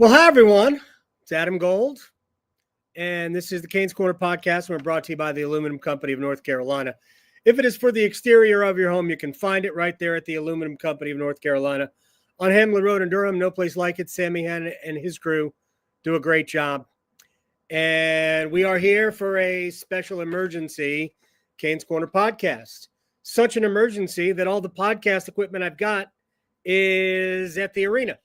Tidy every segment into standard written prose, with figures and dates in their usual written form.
Well, hi, everyone. It's Adam Gold, and this is the Canes Corner podcast. We're brought to you by the Aluminum Company of North Carolina. If it is for the exterior of your home, you can find it right there at the Aluminum Company of North Carolina on Hamlin Road in Durham. No place like it. Sammy Hanna and his crew do a great job. And we are here for a special emergency Canes Corner podcast. Such an emergency that all the podcast equipment I've got is at the arena.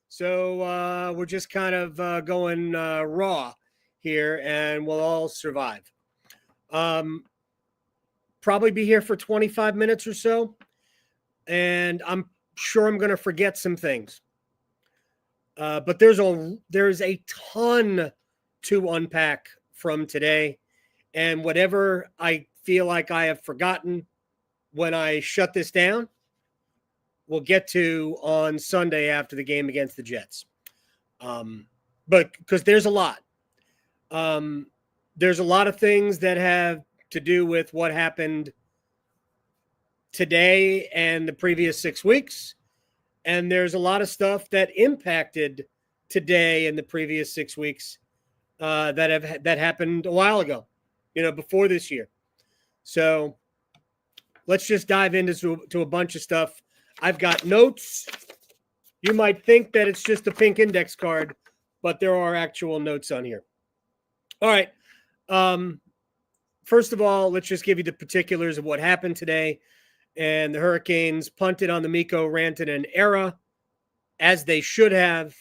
So we're just kind of going raw here, and we'll all survive. Probably be here for 25 minutes or so, and I'm sure I'm going to forget some things. But there's a ton to unpack from today, and whatever I feel like I have forgotten when I shut this down, we'll get to on Sunday after the game against the Jets. But because there's a lot. There's a lot of things that have to do with what happened today and the previous 6 weeks. And there's a lot of stuff that impacted today and the previous 6 weeks that happened a while ago, before this year. So let's just dive into a bunch of stuff. I've got notes. You might think that it's just a pink index card, but there are actual notes on here. All right. First of all, let's just give you the particulars of what happened today. And the Hurricanes punted on the Mikko Rantanen era, as they should have.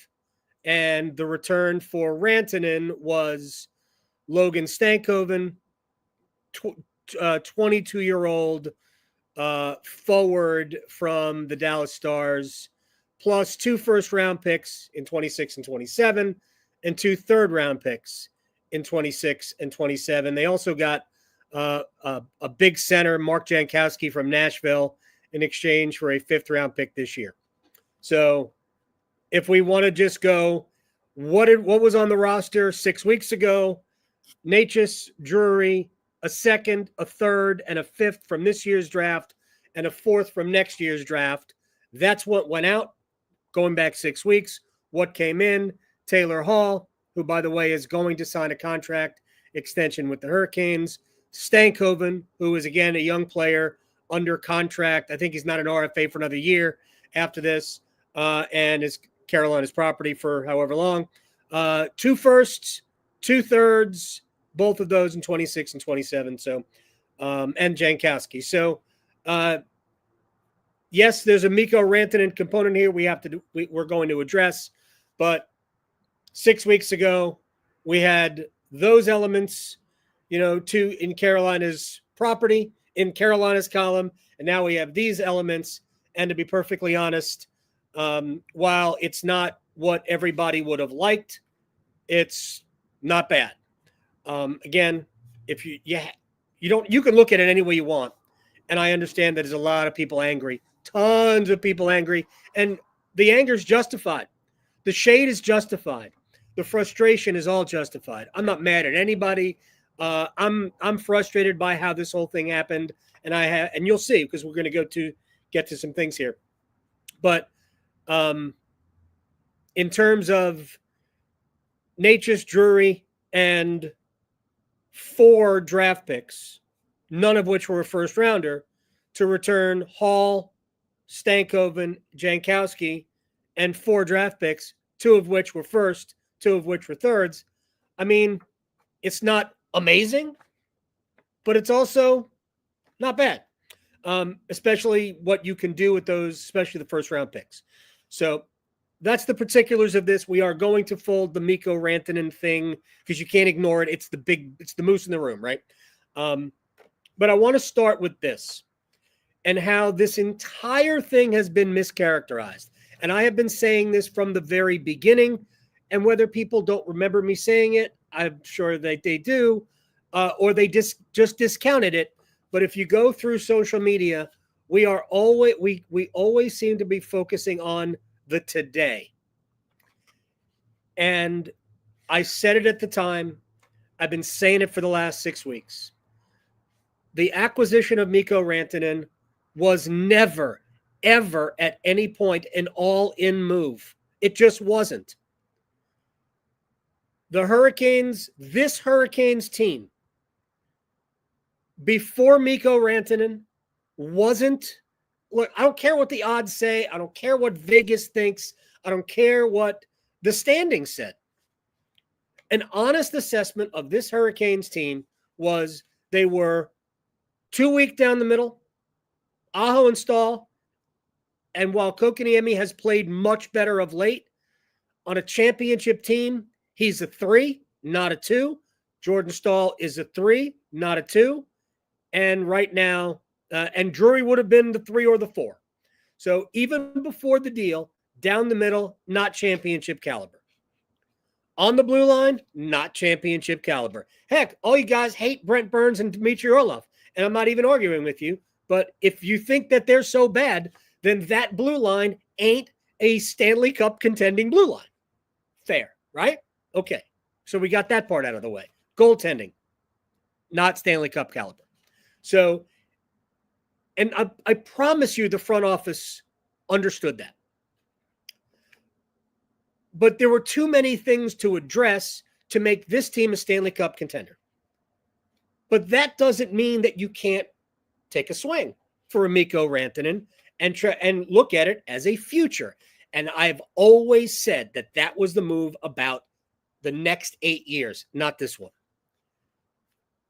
And the return for Rantanen was Logan Stankoven, 22-year-old forward from the Dallas Stars, plus 2 first-round picks in 26 and 27, and 2 third-round picks in 26 and 27. They also got a big center, Mark Jankowski from Nashville, in exchange for a 5th-round pick this year. So if we want to just go, what was on the roster 6 weeks ago? Necas, Drury, a 2nd, a 3rd, and a 5th from this year's draft, and a 4th from next year's draft. That's what went out going back 6 weeks. What came in? Taylor Hall, who, by the way, is going to sign a contract extension with the Hurricanes. Stankoven, who is, again, a young player under contract. I think he's not an RFA for another year after this, and is Carolina's property for however long. 2 firsts, 2 thirds, both of those in 26 and 27. So, and Jankowski. So, yes, there's a Mikko Rantanen component here we're going to address, but 6 weeks ago we had those elements, in Carolina's property, in Carolina's column, and now we have these elements. And to be perfectly honest, while it's not what everybody would have liked, it's not bad. Again, if you can look at it any way you want. And I understand that there's a lot of people angry, tons of people angry, and the anger is justified. The shade is justified. The frustration is all justified. I'm not mad at anybody. I'm frustrated by how this whole thing happened, and you'll see, because we're going to get to some things here. But in terms of Necas, Drury, and 4 draft picks, none of which were a first rounder, to return Hall, Stankoven, Jankowski, and 4 draft picks, 2 of which were first, 2 of which were thirds. I mean, it's not amazing, but it's also not bad, especially what you can do with those, especially the first round picks. So that's the particulars of this. We are going to fold the Mikko Rantanen thing because you can't ignore it. It's the moose in the room, right? But I want to start with this and how this entire thing has been mischaracterized. And I have been saying this from the very beginning. And whether people don't remember me saying it, I'm sure that they do, or they just discounted it. But if you go through social media, we always seem to be focusing on the today. And I said it at the time. I've been saying it for the last 6 weeks. The acquisition of Mikko Rantanen was never, ever at any point an all-in move. It just wasn't. The Hurricanes, this Hurricanes team, before Mikko Rantanen, wasn't, look, I don't care what the odds say. I don't care what Vegas thinks. I don't care what the standings said. An honest assessment of this Hurricanes team was they were too weak down the middle, Aho and Staal, and while Kotkaniemi has played much better of late, on a championship team, he's a 3, not a 2. Jordan Staal is a 3, not a 2. And right now, and Drury would have been the 3 or the 4. So even before the deal, down the middle, not championship caliber. On the blue line, not championship caliber. Heck, all you guys hate Brent Burns and Dmitry Orlov, and I'm not even arguing with you. But if you think that they're so bad, then that blue line ain't a Stanley Cup contending blue line. Fair, right? Okay, so we got that part out of the way. Goaltending, not Stanley Cup caliber. So, and I promise you the front office understood that. But there were too many things to address to make this team a Stanley Cup contender. But that doesn't mean that you can't take a swing for a Mikko Rantanen and look at it as a future. And I've always said that that was the move about the next 8 years, not this one.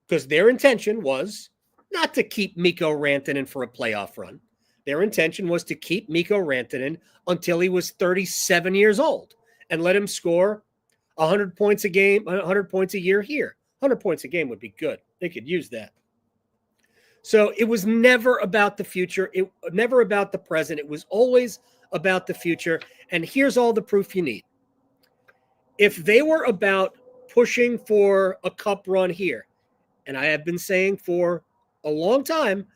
Because their intention was not to keep Mikko Rantanen for a playoff run. Their intention was to keep Mikko Rantanen until he was 37 years old and let him score 100 points a game, 100 points a year here. 100 points a game would be good. They could use that. So it was never about the future. It never about the present. It was always about the future. And here's all the proof you need. If they were about pushing for a cup run here, and I have been saying for a long time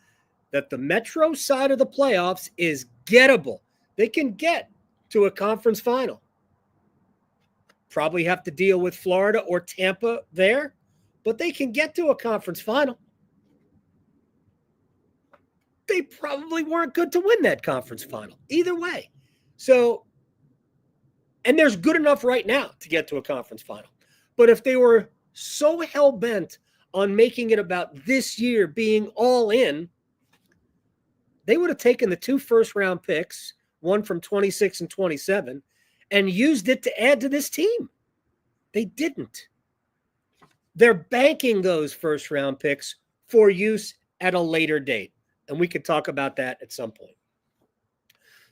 that the Metro side of the playoffs is gettable. They can get to a conference final. Probably have to deal with Florida or Tampa there, but they can get to a conference final. They probably weren't good to win that conference final either way. So, and there's good enough right now to get to a conference final. But if they were so hell-bent on making it about this year being all in, they would have taken the 2 first-round picks, one from 26 and 27, and used it to add to this team. They didn't. They're banking those first-round picks for use at a later date. And we could talk about that at some point.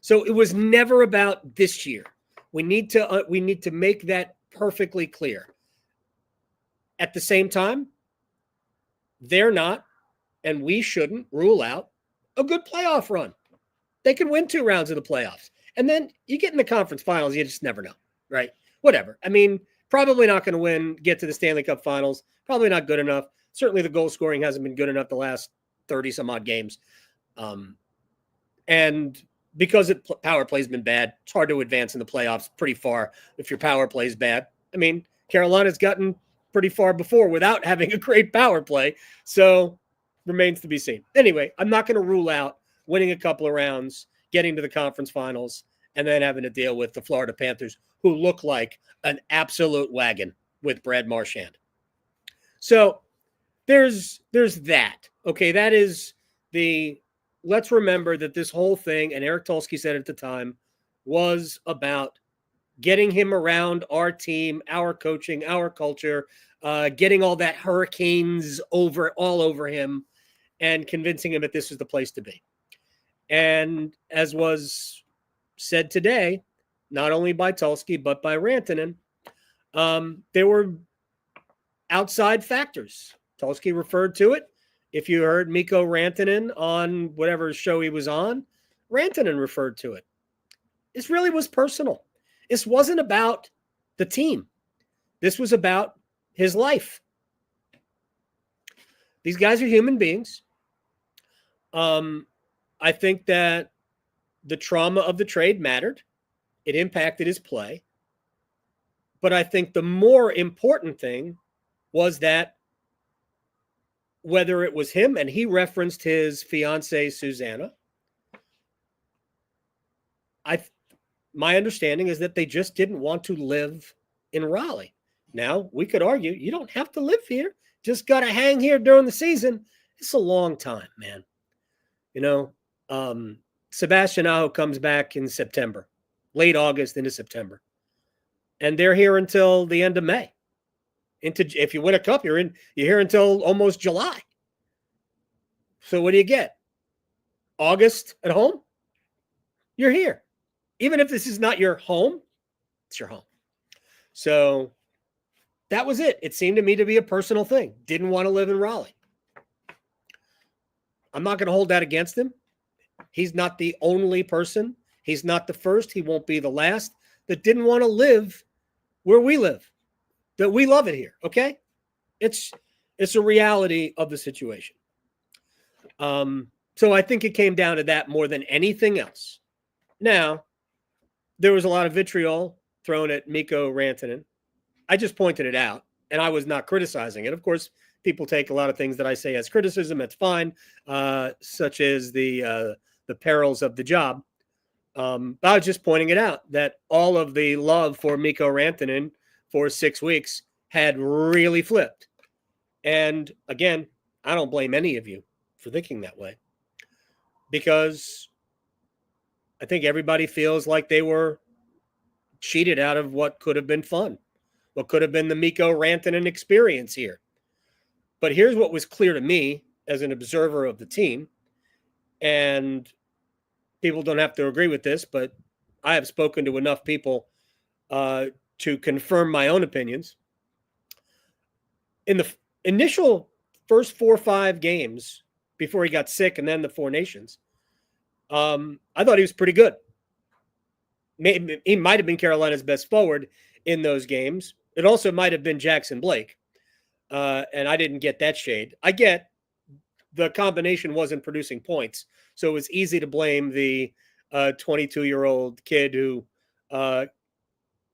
So it was never about this year. We need to make that perfectly clear. At the same time, they're not, and we shouldn't rule out a good playoff run. They can win 2 rounds of the playoffs. And then you get in the conference finals, you just never know, right? Whatever. I mean, probably not going to get to the Stanley Cup finals. Probably not good enough. Certainly the goal scoring hasn't been good enough the last 30 some odd games. And because power play's been bad, it's hard to advance in the playoffs pretty far if your power play's bad. I mean, Carolina's gotten pretty far before without having a great power play. So remains to be seen. Anyway, I'm not going to rule out winning a couple of rounds, getting to the conference finals, and then having to deal with the Florida Panthers, who look like an absolute wagon with Brad Marchand. So there's that. Okay, that is let's remember that this whole thing, and Eric Tulsky said at the time, was about getting him around our team, our coaching, our culture, getting all that Hurricanes all over him, and convincing him that this is the place to be. And as was said today, not only by Tulsky, but by Rantanen, there were outside factors. Tulsky referred to it. If you heard Mikko Rantanen on whatever show he was on, Rantanen referred to it. This really was personal. This wasn't about the team. This was about his life. These guys are human beings. I think that the trauma of the trade mattered. It impacted his play. But I think the more important thing was that whether it was him, and he referenced his fiancée, Susanna, my understanding is that they just didn't want to live in Raleigh. Now, we could argue you don't have to live here. Just got to hang here during the season. It's a long time, man. Sebastian Aho comes back in September, late August into September. And they're here until the end of May. If you win a cup, you're here until almost July. So what do you get? August at home? You're here. Even if this is not your home, it's your home. So that was it. It seemed to me to be a personal thing. Didn't want to live in Raleigh. I'm not going to hold that against him. He's not the only person. He's not the first. He won't be the last that didn't want to live where we live, that we love it here. Okay. It's a reality of the situation. So I think it came down to that more than anything else. Now, there was a lot of vitriol thrown at Mikko Rantanen. I just pointed it out, and I was not criticizing it. Of course, people take a lot of things that I say as criticism. That's fine, such as the perils of the job. But I was just pointing it out that all of the love for Mikko Rantanen for 6 weeks had really flipped. And again, I don't blame any of you for thinking that way, because I think everybody feels like they were cheated out of what could have been fun, what could have been the Mikko Rantanen experience here. But here's what was clear to me as an observer of the team, and people don't have to agree with this, but I have spoken to enough people to confirm my own opinions. In the initial first 4 or 5 games before he got sick and then the Four Nations, I thought he was pretty good. He might have been Carolina's best forward in those games. It also might have been Jackson Blake. And I didn't get that shade. I get the combination wasn't producing points. So it was easy to blame the 22-year-old kid who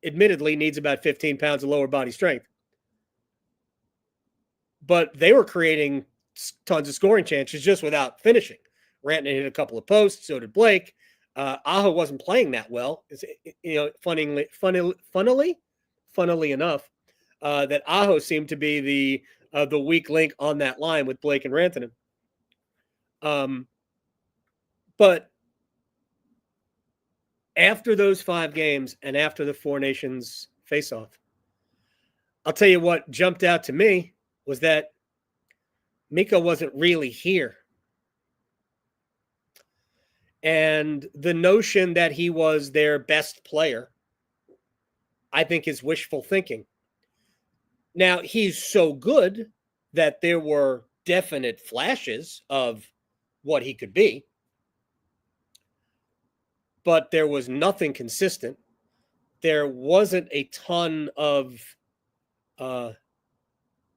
admittedly needs about 15 pounds of lower body strength. But they were creating tons of scoring chances just without finishing. Rantanen hit a couple of posts, so did Blake. Aho wasn't playing that well. Funnily enough, that Aho seemed to be the weak link on that line with Blake and Rantanen. But after those 5 games and after the Four Nations face-off, I'll tell you what jumped out to me was that Mikko wasn't really here. And the notion that he was their best player, I think, is wishful thinking. Now, he's so good that there were definite flashes of what he could be, but there was nothing consistent. There wasn't a ton of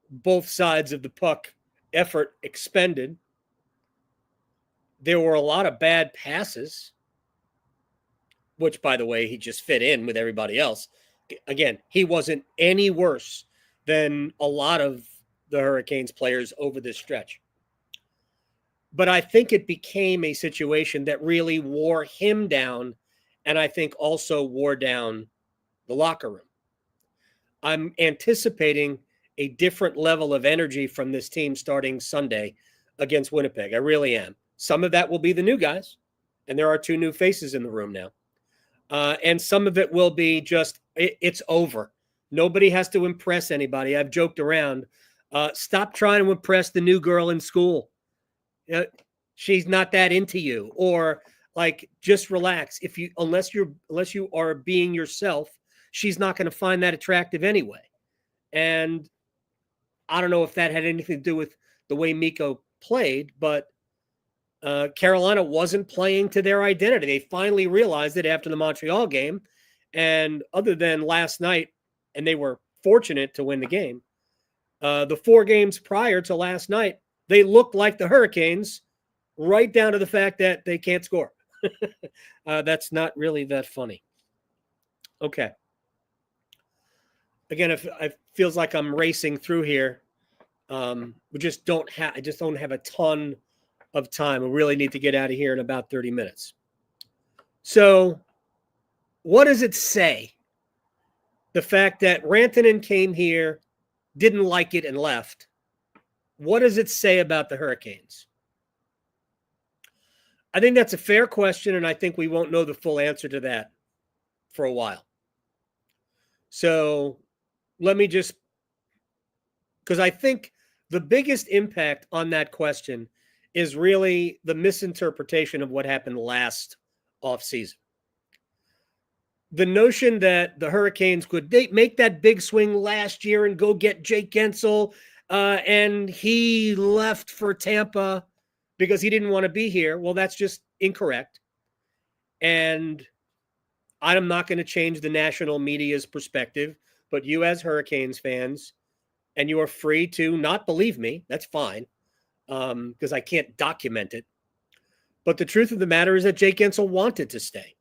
both sides of the puck effort expended. There were a lot of bad passes, which, by the way, he just fit in with everybody else. Again, he wasn't any worse than a lot of the Hurricanes players over this stretch. But I think it became a situation that really wore him down, and I think also wore down the locker room. I'm anticipating a different level of energy from this team starting Sunday against Winnipeg. I really am. Some of that will be the new guys, and there are 2 new faces in the room now. And some of it will be just, it's over. Nobody has to impress anybody. I've joked around. Stop trying to impress the new girl in school. She's not that into you. Or like, just relax. Unless you are being yourself, she's not going to find that attractive anyway. And I don't know if that had anything to do with the way Mikko played, but Carolina wasn't playing to their identity. They finally realized it after the Montreal game. And other than last night, and they were fortunate to win the game, the 4 games prior to last night, they looked like the Hurricanes, right down to the fact that they can't score. That's not really that funny. Okay. Again, if it feels like I'm racing through here, I just don't have a ton of time. We really need to get out of here in about 30 minutes. So what does it say the fact that Rantanen came here, didn't like it, and left, what does it say about the Hurricanes? I think that's a fair question, and I think we won't know the full answer to that for a while. So let me just, because I think the biggest impact on that question is really the misinterpretation of what happened last offseason. The notion that the Hurricanes could make that big swing last year and go get Jake Guentzel, and he left for Tampa because he didn't want to be here. Well, that's just incorrect. And I'm not going to change the national media's perspective, but you as Hurricanes fans, and you are free to not believe me, that's fine, because I can't document it. But the truth of the matter is that Jake Guentzel wanted to stay.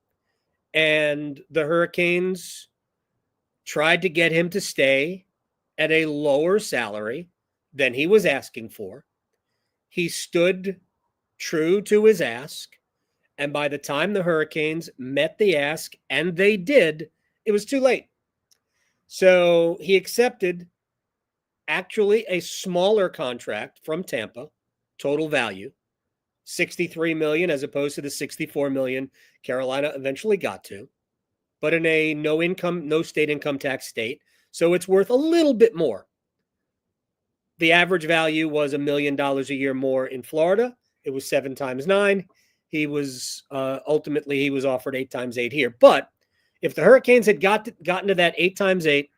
And the Hurricanes tried to get him to stay at a lower salary than he was asking for. He stood true to his ask. And by the time the Hurricanes met the ask, and they did, it was too late. So he accepted actually a smaller contract from Tampa, total value, $63 million as opposed to the $64 million Carolina eventually got to, but in a no state income tax state. So it's worth a little bit more. The average value was $1 million a year more in Florida. It was 7 times 9. He was ultimately he was offered 8 times 8 here. But if the Hurricanes had gotten to that 8 times 8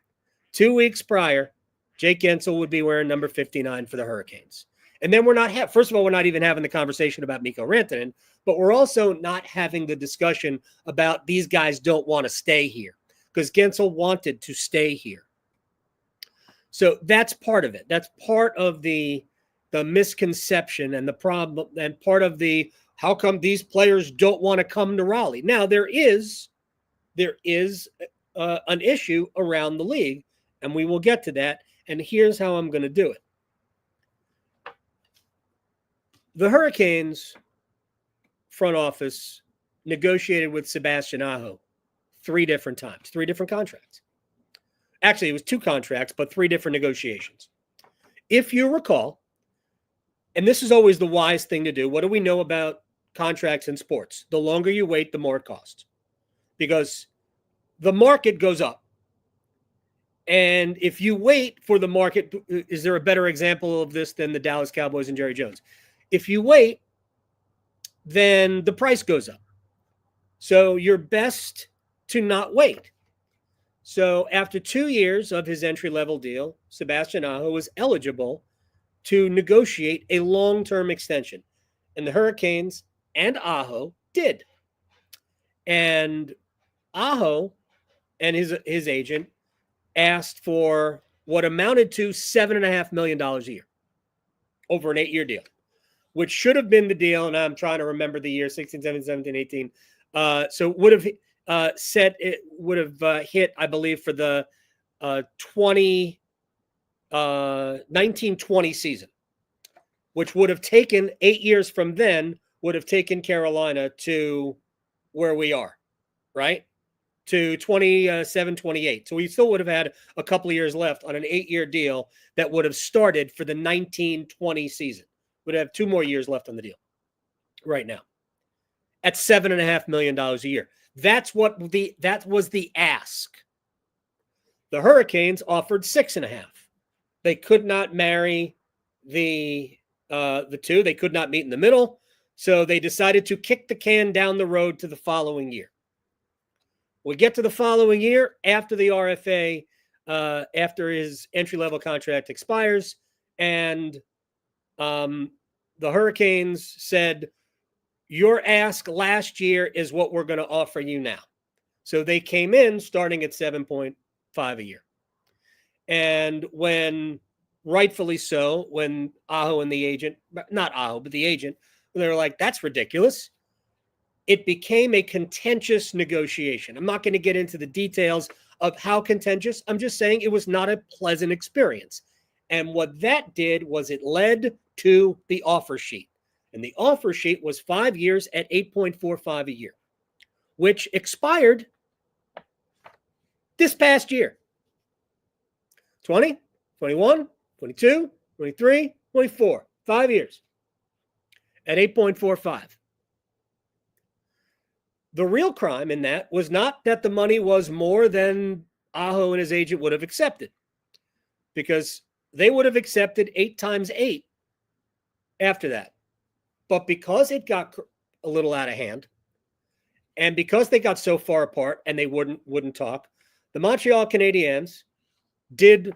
2 weeks prior, Jake Guentzel would be wearing number 59 for the Hurricanes. And then first of all, we're not even having the conversation about Mikko Rantanen, but we're also not having the discussion about these guys don't want to stay here because Guentzel wanted to stay here. So that's part of it. That's part of the misconception and the problem, and part of the how come these players don't want to come to Raleigh. Now there is an issue around the league, and we will get to that. And here's how I'm going to do it. The Hurricanes front office negotiated with Sebastian Aho 3 different times, 3 different contracts. Actually, it was 2 contracts, but 3 different negotiations. If you recall, and this is always the wise thing to do, what do we know about contracts in sports? The longer you wait, the more it costs. Because the market goes up. And if you wait for the market, is there a better example of this than the Dallas Cowboys and Jerry Jones? If you wait, then the price goes up. So you're best to not wait. So after 2 years of his entry-level deal, Sebastian Aho was eligible to negotiate a long-term extension. And the Hurricanes and Aho did. And Aho and his agent asked for what amounted to $7.5 million a year over an 8-year deal, which should have been the deal. And I'm trying to remember the year, 16, 17, 17, 18. So would have hit, I believe, for the 1920 season, which would have taken 8 years from then, would have taken Carolina to where we are, right? To 27, 28. So we still would have had a couple of years left on an 8-year deal that would have started for the 1920 season. Would have 2 more years left on the deal right now at $7.5 million a year. That was the ask. The Hurricanes offered 6.5. They could not marry the 2. They could not meet in the middle. So they decided to kick the can down the road to the following year. We get to the following year after the RFA, after his entry-level contract expires, and the Hurricanes said, your ask last year is what we're going to offer you now. So they came in starting at 7.5 a year. And when, rightfully so, when Aho and the agent, not Aho, but the agent, they were like, that's ridiculous. It became a contentious negotiation. I'm not going to get into the details of how contentious. I'm just saying it was not a pleasant experience. And what that did was it led to the offer sheet. And the offer sheet was 5 years at 8.45 a year, which expired this past year. 20, 21, 22, 23, 24. 5 years at 8.45. The real crime in that was not that the money was more than Aho and his agent would have accepted, because they would have accepted 8 times 8 after that. But because it got a little out of hand, and because they got so far apart and they wouldn't talk, the Montreal Canadiens did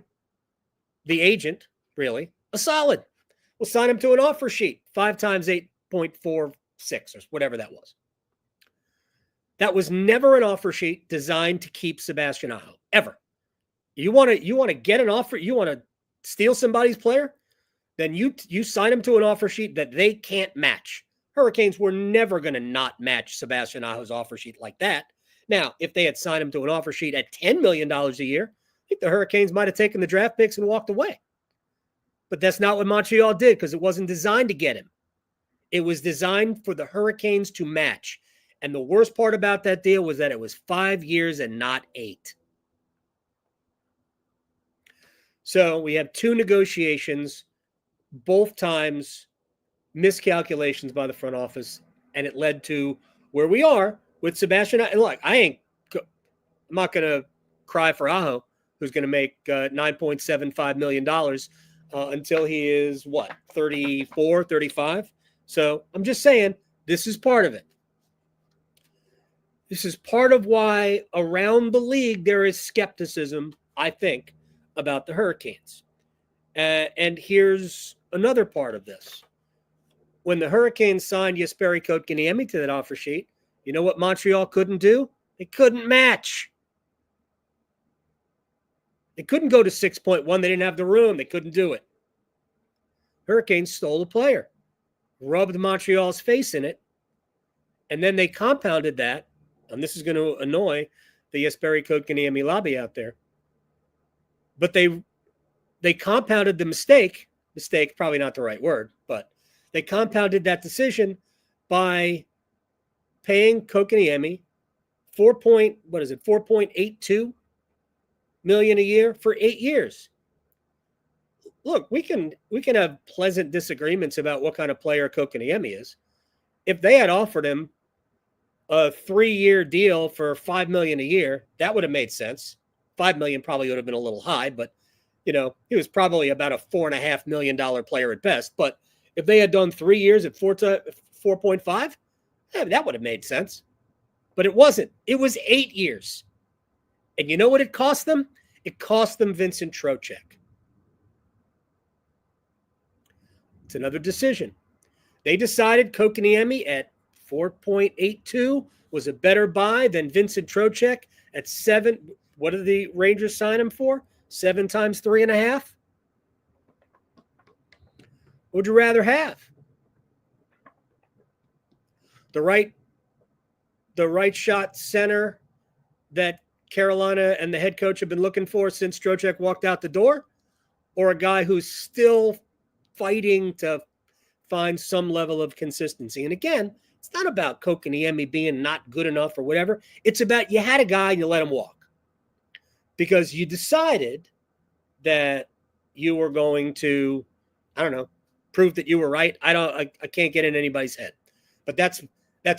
the agent, really, a solid. We'll sign him to an offer sheet, 5 times 8.46 or whatever that was. That was never an offer sheet designed to keep Sebastian Aho, ever. You want to get an offer, you want to steal somebody's player, then you sign them to an offer sheet that they can't match. Hurricanes were never going to not match Sebastian Aho's offer sheet like that. Now, if they had signed him to an offer sheet at $10 million a year, I think the Hurricanes might have taken the draft picks and walked away. But that's not what Montreal did, because it wasn't designed to get him. It was designed for the Hurricanes to match. And the worst part about that deal was that it was 5 years and not 8. So we have 2 negotiations, both times miscalculations by the front office, and it led to where we are with Sebastian. And look, I'm not going to cry for Aho, who's going to make $9.75 million until he is, 34, 35? So I'm just saying, this is part of it. This is part of why around the league there is skepticism, I think, about the Hurricanes. And here's another part of this. When the Hurricanes signed Jesperi Kotkaniemi to that offer sheet, you know what Montreal couldn't do? They couldn't match. They couldn't go to 6.1. They didn't have the room. They couldn't do it. Hurricanes stole a player, rubbed Montreal's face in it, and then they compounded that. And this is going to annoy the Jesperi Kotkaniemi lobby out there. But they compounded the mistake, probably not the right word, but they compounded that decision by paying Kotkaniemi $4.82 million a year for 8 years. Look, we can have pleasant disagreements about what kind of player Kotkaniemi is. If they had offered him a 3-year deal for $5 million a year, that would have made sense. $5 million probably would have been a little high, but he was probably about a $4.5 million player at best. But if they had done 3 years at 4.5, that would have made sense. But it wasn't. It was 8 years. And you know what it cost them? It cost them Vincent Trocheck. It's another decision. They decided Kotkaniemi at 4.82 was a better buy than Vincent Trocheck at 7. What did the Rangers sign him for? 7 times 3.5? What would you rather have? The right shot center that Carolina and the head coach have been looking for since Trocheck walked out the door, or a guy who's still fighting to find some level of consistency? And again, it's not about Kotkaniemi being not good enough or whatever. It's about you had a guy and you let him walk because you decided that you were going to, prove that you were right. I can't get in anybody's head, but that's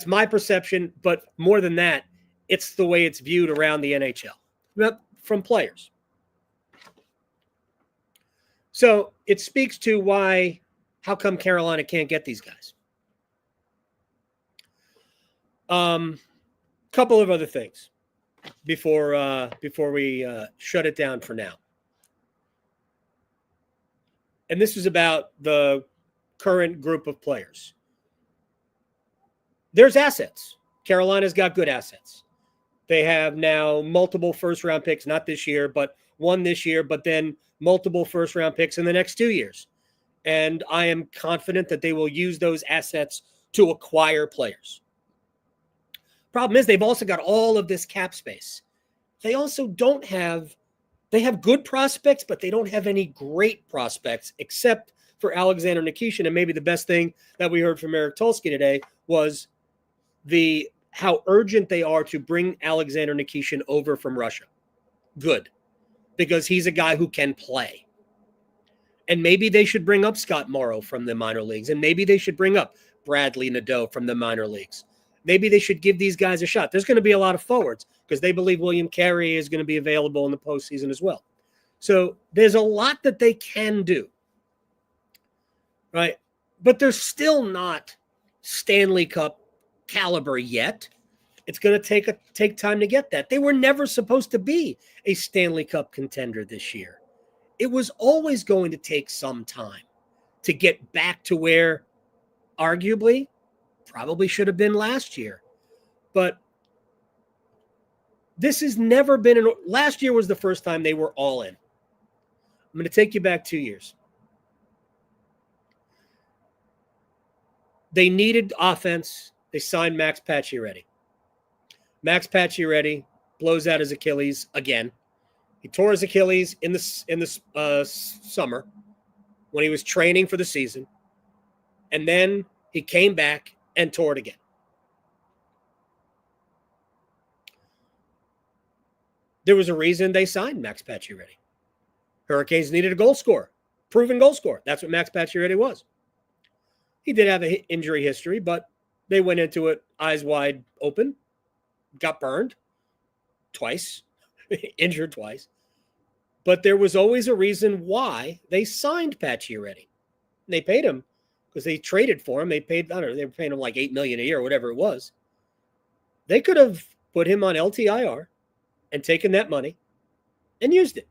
my perception. But more than that, it's the way it's viewed around the NHL from players. So it speaks to how come Carolina can't get these guys. Couple of other things before we shut it down for now. And this is about the current group of players. There's assets. Carolina's got good assets. They have now multiple first-round picks, not this year, but one this year, but then multiple first-round picks in the next 2 years. And I am confident that they will use those assets to acquire players. Problem is, they've also got all of this cap space. They also they have good prospects, but they don't have any great prospects except for Alexander Nikishin. And maybe the best thing that we heard from Eric Tulsky today was how urgent they are to bring Alexander Nikishin over from Russia. Good. because he's a guy who can play. And maybe they should bring up Scott Morrow from the minor leagues. And maybe they should bring up Bradley Nadeau from the minor leagues. Maybe they should give these guys a shot. There's going to be a lot of forwards because they believe William Carey is going to be available in the postseason as well. So there's a lot that they can do, right? But they're still not Stanley Cup caliber yet. It's going to take time to get that. They were never supposed to be a Stanley Cup contender this year. It was always going to take some time to get back to where arguably probably should have been last year. But this has never been last year was the first time they were all in. I'm going to take you back 2 years. They needed offense. They signed Max Pacioretty. Max Pacioretty blows out his Achilles again. He tore his Achilles in the summer when he was training for the season. And then he came back and tore it again. There was a reason they signed Max Pacioretty. Hurricanes needed a goal scorer, proven goal scorer. That's what Max Pacioretty was. He did have an injury history, but they went into it eyes wide open, got burned twice, injured twice. But there was always a reason why they signed Pacioretty. They paid him because they traded for him. They paid, I don't know, they were paying him like $8 million a year or whatever it was. They could have put him on LTIR and taken that money and used it.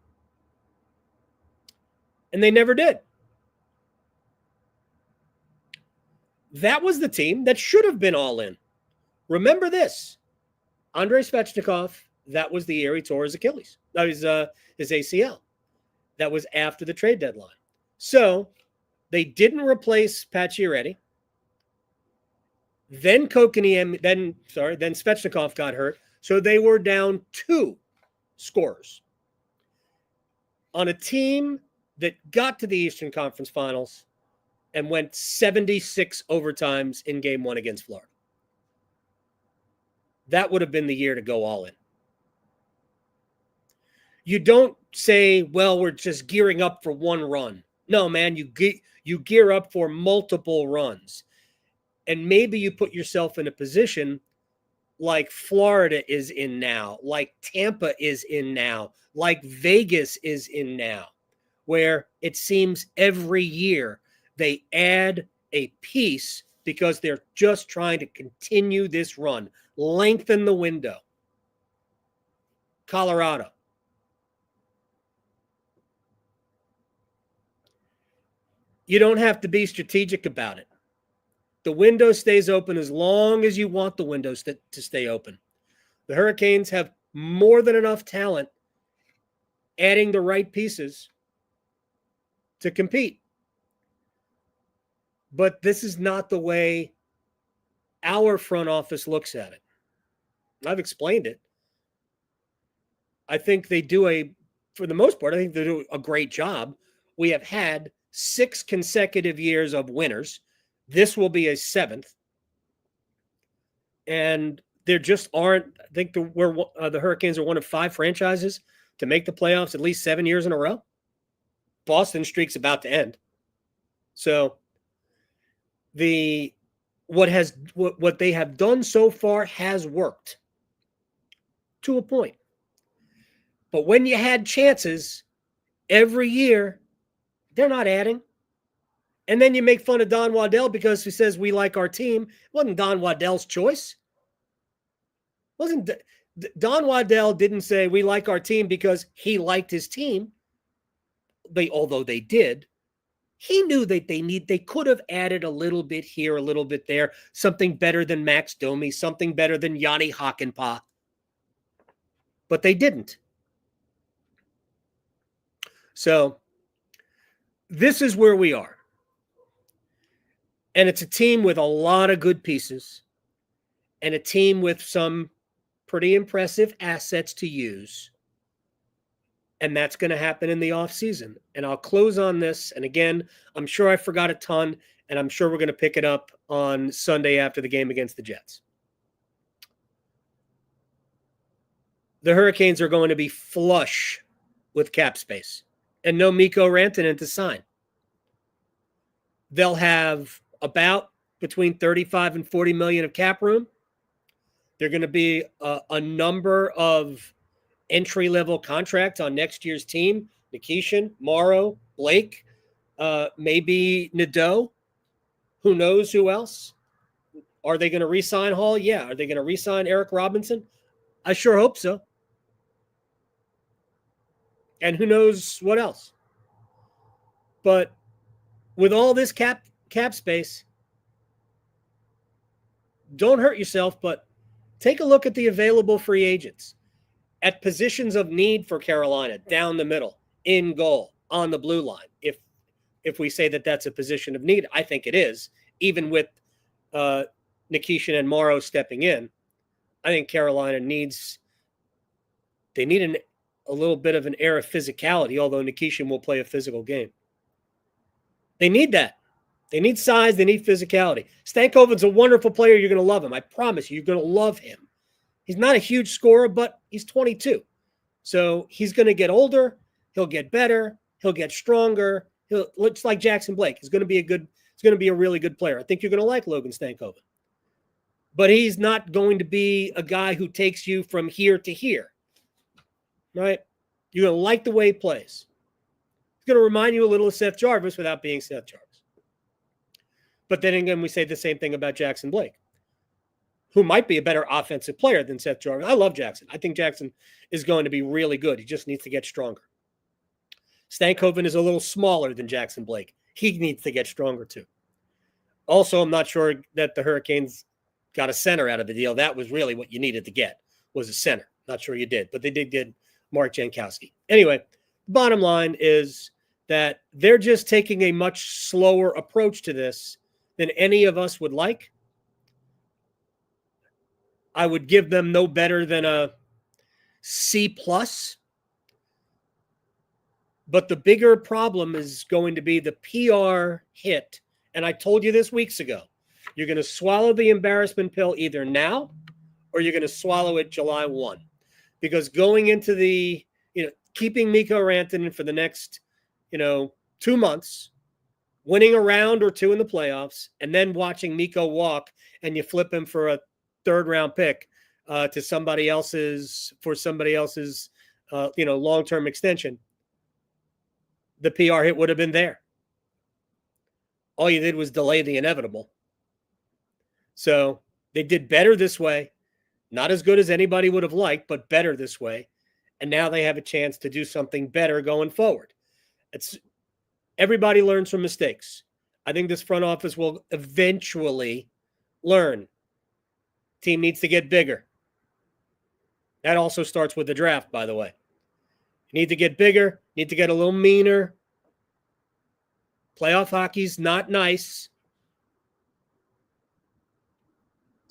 And they never did. That was the team that should have been all in. Remember this. Andrei Svechnikov, that was the year he tore his Achilles. That was his ACL. That was after the trade deadline. So they didn't replace Pacioretty. Then then Svechnikov got hurt. So they were down 2 scorers on a team that got to the Eastern Conference Finals and went 76 overtimes in Game 1 against Florida. That would have been the year to go all in. You don't say, well, we're just gearing up for one run. No, man, you gear up for multiple runs. And maybe you put yourself in a position like Florida is in now, like Tampa is in now, like Vegas is in now, where it seems every year they add a piece because they're just trying to continue this run, lengthen the window. Colorado. You don't have to be strategic about it. The window stays open as long as you want the windows to stay open. The Hurricanes have more than enough talent adding the right pieces to compete. But this is not the way our front office looks at it. I've explained it. I think they do for the most part, I think they do a great job. We have had 6 consecutive years of winners. This will be a 7th. And there just aren't, I think the Hurricanes are one of 5 franchises to make the playoffs at least 7 years in a row. Boston streak's about to end. So what they have done so far has worked to a point. But when you had chances every year, they're not adding. And then you make fun of Don Waddell because he says we like our team. It wasn't Don Waddell's choice. Don Waddell didn't say we like our team because he liked his team. Although they did. He knew that they could have added a little bit here, a little bit there, something better than Max Domi, something better than Yanni Hakanpää. But they didn't. So this is where we are. And it's a team with a lot of good pieces and a team with some pretty impressive assets to use. And that's going to happen in the offseason. And I'll close on this. And again, I'm sure I forgot a ton, and I'm sure we're going to pick it up on Sunday after the game against the Jets. The Hurricanes are going to be flush with cap space and no Mikko Rantanen to sign. They'll have about between 35 and 40 million of cap room. They're going to be a number of entry-level contracts on next year's team. Nikishin, Morrow, Blake, maybe Nadeau. Who knows who else? Are they going to re-sign Hall? Yeah. Are they going to re-sign Eric Robinson? I sure hope so. And who knows what else? But with all this cap space, don't hurt yourself, but take a look at the available free agents at positions of need for Carolina, down the middle, in goal, on the blue line. If we say that that's a position of need, I think it is, even with Nikishin and Morrow stepping in. I think Carolina needs a little bit of an air of physicality, although Nikishin will play a physical game. They need that. They need size. They need physicality. Stankoven's a wonderful player. You're going to love him. I promise you, you're going to love him. He's not a huge scorer, but he's 22. So he's going to get older. He'll get better. He'll get stronger. Looks like Jackson Blake. He's going to be a really good player. I think you're going to like Logan Stankoven. But he's not going to be a guy who takes you from here to here. Right? You're going to like the way he plays. He's going to remind you a little of Seth Jarvis without being Seth Jarvis. But then again, we say the same thing about Jackson Blake, who might be a better offensive player than Seth Jarvis. I love Jackson. I think Jackson is going to be really good. He just needs to get stronger. Stankoven is a little smaller than Jackson Blake. He needs to get stronger too. Also, I'm not sure that the Hurricanes got a center out of the deal. That was really what you needed to get, was a center. Not sure you did, but they did get Mark Jankowski. Anyway, bottom line is that they're just taking a much slower approach to this than any of us would like. I would give them no better than a C+. But the bigger problem is going to be the PR hit. And I told you this weeks ago. You're going to swallow the embarrassment pill either now or you're going to swallow it July 1. Because going into keeping Mikko Rantanen for the next, 2 months, winning a round or two in the playoffs, and then watching Mikko walk and you flip him for a third-round pick to somebody else's long-term extension, the PR hit would have been there. All you did was delay the inevitable. So they did better this way. Not as good as anybody would have liked, but better this way. And now they have a chance to do something better going forward. Everybody learns from mistakes. I think this front office will eventually learn. Team needs to get bigger. That also starts with the draft, by the way. You need to get bigger. Need to get a little meaner. Playoff hockey's not nice.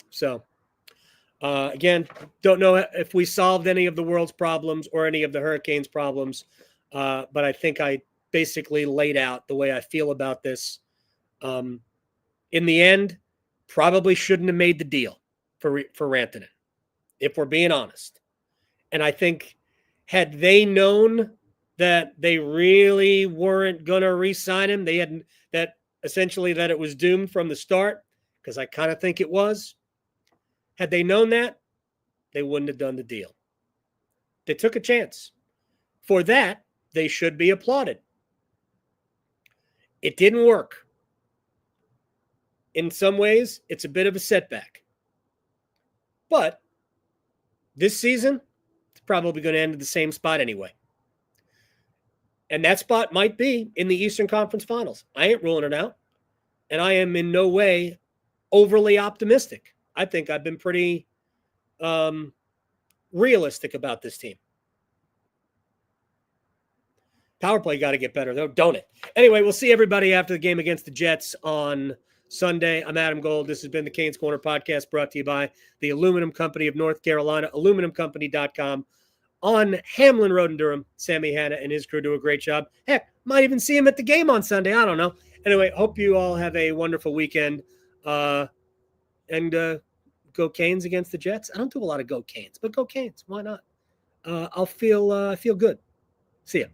So, again, don't know if we solved any of the world's problems or any of the Hurricanes' problems, but I think I basically laid out the way I feel about this. In the end, probably shouldn't have made the deal for Rantanen, if we're being honest. And I think had they known that they really weren't going to re-sign him, they had that essentially that it was doomed from the start, because I kind of think it was. Had they known that, they wouldn't have done the deal. They took a chance. For that, they should be applauded. It didn't work. In some ways, it's a bit of a setback. But this season, it's probably going to end at the same spot anyway. And that spot might be in the Eastern Conference Finals. I ain't ruling it out. And I am in no way overly optimistic. I think I've been pretty realistic about this team. Power play got to get better, though, don't it? Anyway, we'll see everybody after the game against the Jets on Sunday. I'm Adam Gold. This has been the Canes Corner podcast brought to you by the Aluminum Company of North Carolina, aluminumcompany.com. On Hamlin Road in Durham, Sammy Hanna and his crew do a great job. Heck, might even see him at the game on Sunday. I don't know. Anyway, hope you all have a wonderful weekend. And go Canes against the Jets. I don't do a lot of go Canes, but go Canes. Why not? I feel good. See ya.